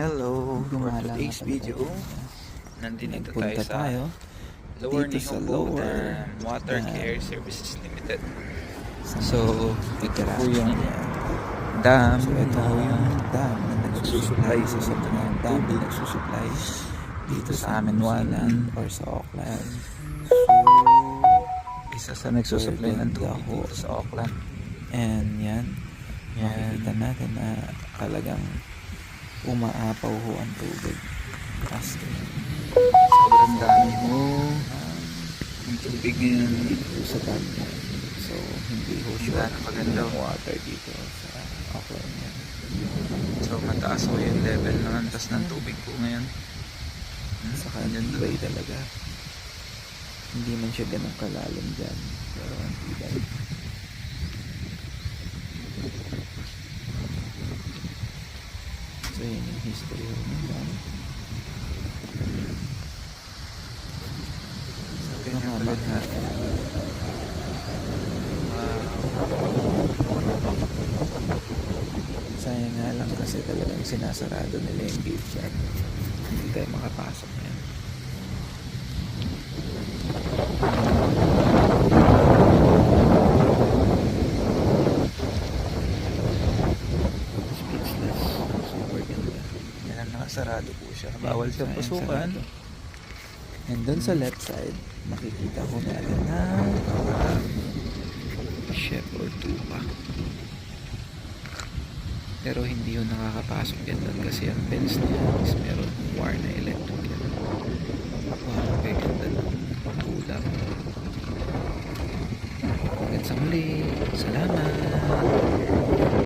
Hello, for Gumala today's nga video, talaga. nandito Nagpunta tayo sa Lower dito sa Ningbo Lower Dam Water Dam. Care Services Limited. Sa So, ito po yung Yan. dam So ito na po yung dam na nagsusupply nagsusupply sa sa mga dam na nagsusupply dito sa Amin New One Zealand or sa Auckland. isa sa nagsusupply ng tubig Ganda ho. dito sa Auckland. And yan, Yan. makikita natin na talagang umaapaw ho ang tubig. As in, Sobrang dami mo. Yung tubig ngayon, dito sa dam na yan. So hindi ho Ganda, short napaganda. yung water dito sa Auckland yan. so mataas po yung level ng antas ng tubig po ngayon. Saka Ganyan doon. tibay talaga. Hindi man siya ganun kalalim dyan. Pero ang tibay. So yun yung history ho ng dam. Ganyan Mga pala. bagha. Sayang nga lang kasi talagang sinasarado nila yung gate dyan. Hindi tayo makapasok yan. Speechless. Super ganda. Yan, nakasarado po siya. Bawal siyang Sayang pasukan. sarado. And doon sa left side, makikita ko natin na chef or tupa. Pero hindi yun nakakapasok yan doon kasi ang fence niya is meron wire na electric yan. Wow, kaya ganda ng kulap. Hanggang sa muli. Salamat!